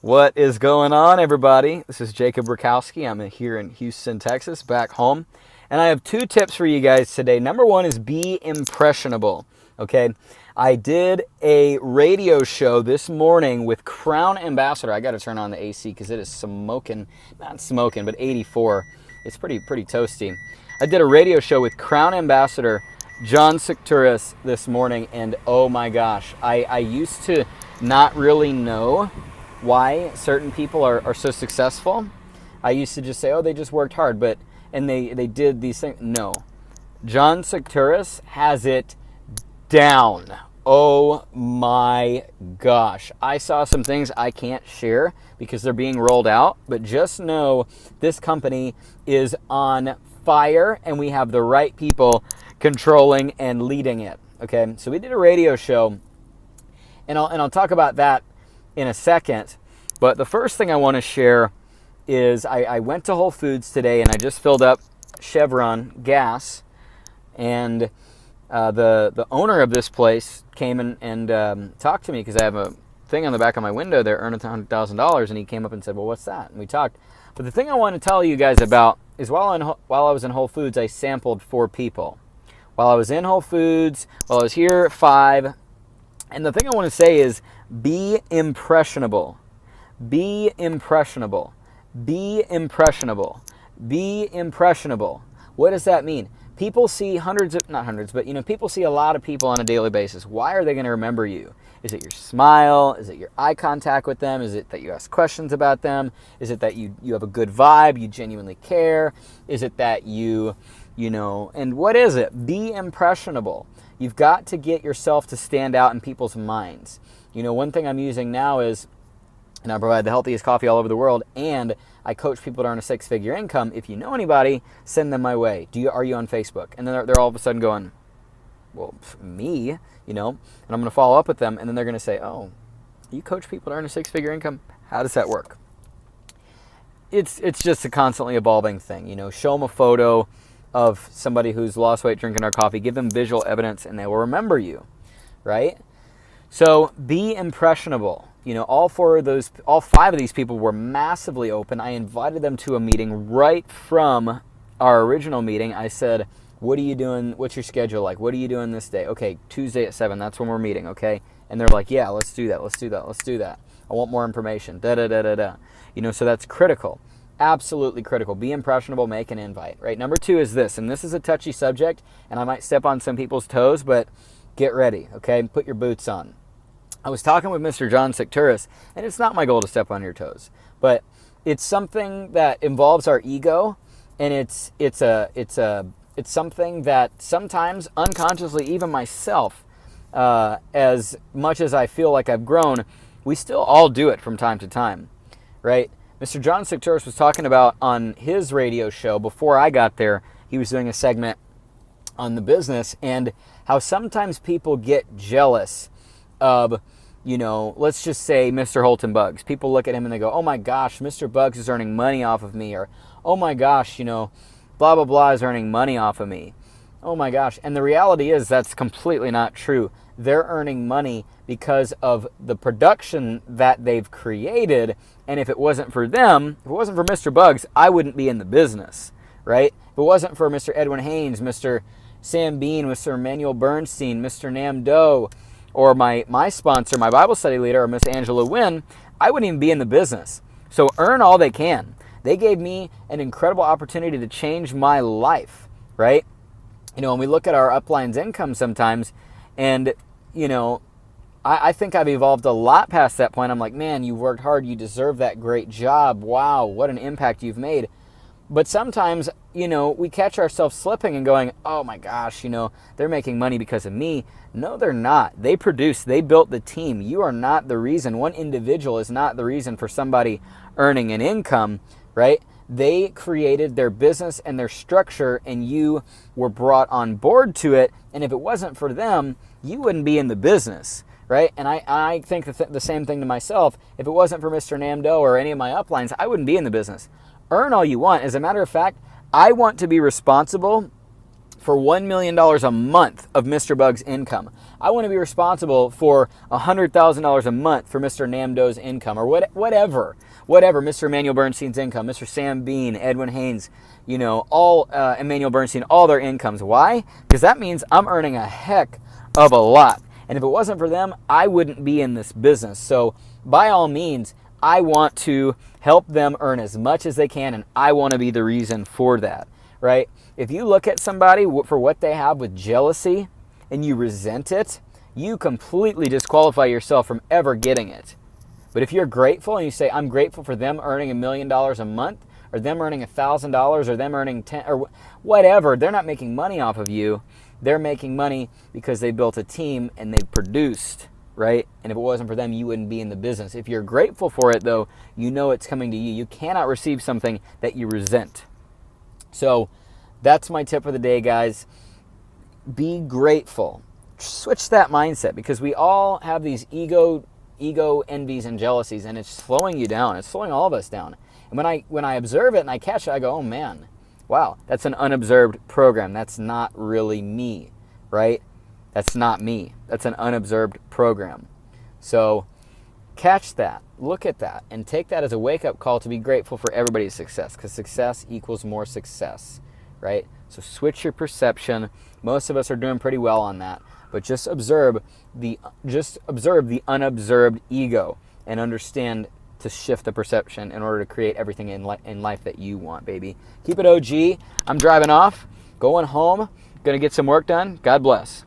What is going on, everybody? This is Jacob Rakowski. I'm here in Houston, Texas, back home. And I have two tips for you guys today. Number one is be impressionable, okay? I did a radio show this morning with Crown Ambassador. I got to turn on the AC because it is smoking, not smoking, but 84. It's pretty toasty. I did a radio show with Crown Ambassador John Secturis this morning, and oh my gosh, I used to not really know why certain people are so successful. I used to just say, oh, they just worked hard, and they did these things. No. John Secturis has it down. Oh my gosh. I saw some things I can't share because they're being rolled out, but just know this company is on fire and we have the right people controlling and leading it. Okay, so we did a radio show, and I'll talk about that in a second. But the first thing I want to share is I went to Whole Foods today and I just filled up Chevron gas, and the owner of this place came and talked to me because I have a thing on the back of my window there, earn $100,000, and he came up and said, well, what's that? And we talked. But the thing I want to tell you guys about is while I was in Whole Foods, I sampled 4 people. While I was in Whole Foods, while I was here, 5. And the thing I want to say is be impressionable. Be impressionable. Be impressionable. Be impressionable. What does that mean? People see people see a lot of people on a daily basis. Why are they going to remember you? Is it your smile? Is it your eye contact with them? Is it that you ask questions about them? Is it that you have a good vibe, you genuinely care? Is it that and what is it? Be impressionable. You've got to get yourself to stand out in people's minds. One thing I'm using now is, and I provide the healthiest coffee all over the world, and I coach people to earn a 6-figure income. If you know anybody, send them my way. Are you on Facebook? And then they're all of a sudden going, well, me, and I'm going to follow up with them, and then they're going to say, oh, you coach people to earn a 6-figure income? How does that work? It's just a constantly evolving thing. Show them a photo of somebody who's lost weight drinking our coffee, give them visual evidence, and they will remember you, right? So be impressionable. All 5 of these people were massively open. I invited them to a meeting right from our original meeting. I said, what are you doing? What's your schedule like? What are you doing this day? Okay, Tuesday at 7, that's when we're meeting, okay? And they're like, yeah, let's do that. I want more information, so that's critical. Absolutely critical. Be impressionable, make an invite, right? Number 2 is this, and this is a touchy subject, and I might step on some people's toes, but get ready, okay? Put your boots on. I was talking with Mr. John Secturis, and it's not my goal to step on your toes, but it's something that involves our ego, and it's something that sometimes unconsciously, even myself, as much as I feel like I've grown, we still all do it from time to time, right? Mr. John Secturis was talking about on his radio show before I got there. He was doing a segment on the business and how sometimes people get jealous of, let's just say Mr. Holton Buggs. People look at him and they go, oh my gosh, Mr. Buggs is earning money off of me, or oh my gosh, blah, blah, blah is earning money off of me. Oh my gosh. And the reality is that's completely not true. They're earning money because of the production that they've created. And if it wasn't for them, if it wasn't for Mr. Buggs, I wouldn't be in the business, right? If it wasn't for Mr. Edwin Haynes, Mr. Sam Bean, Mr. Emmanuel Bernstein, Mr. Nam Do, or my sponsor, my Bible study leader, or Miss Angela Wynn, I wouldn't even be in the business. So earn all they can. They gave me an incredible opportunity to change my life, right? When we look at our uplines income sometimes, and, I think I've evolved a lot past that point. I'm like, man, you worked hard. You deserve that great job. Wow, what an impact you've made. But sometimes, we catch ourselves slipping and going, oh my gosh, they're making money because of me. No, they're not. They produced, they built the team. You are not the reason. One individual is not the reason for somebody earning an income, right? They created their business and their structure, and you were brought on board to it. And if it wasn't for them, you wouldn't be in the business, right? And I think the same thing to myself. If it wasn't for Mr. Namdo or any of my uplines, I wouldn't be in the business. Earn all you want. As a matter of fact, I want to be responsible for $1 million a month of Mr. Bug's income. I want to be responsible for $100,000 a month for Mr. Namdo's income, or whatever, Mr. Emmanuel Bernstein's income, Mr. Sam Bean, Edwin Haynes, all Emmanuel Bernstein, all their incomes. Why? Because that means I'm earning a heck of a lot. And if it wasn't for them, I wouldn't be in this business. So by all means, I want to help them earn as much as they can, and I want to be the reason for that, right? If you look at somebody for what they have with jealousy and you resent it, you completely disqualify yourself from ever getting it. But if you're grateful and you say, I'm grateful for them earning $1 million a month, or them earning $1,000, or them earning 10, or whatever, they're not making money off of you. They're making money because they built a team and they produced, right? And if it wasn't for them, you wouldn't be in the business. If you're grateful for it, though, you know it's coming to you. You cannot receive something that you resent. So that's my tip for the day, guys. Be grateful. Switch that mindset, because we all have these ego envies and jealousies, and it's slowing you down. It's slowing all of us down. And when I observe it and I catch it, I go, oh man, wow, that's an unobserved program. That's not really me, right? That's not me. That's an unobserved program. So catch that, look at that, and take that as a wake-up call to be grateful for everybody's success, because success equals more success, right? So switch your perception. Most of us are doing pretty well on that, but just observe the unobserved ego and understand to shift the perception in order to create everything in life that you want, baby. Keep it OG. I'm driving off, going home, going to get some work done. God bless.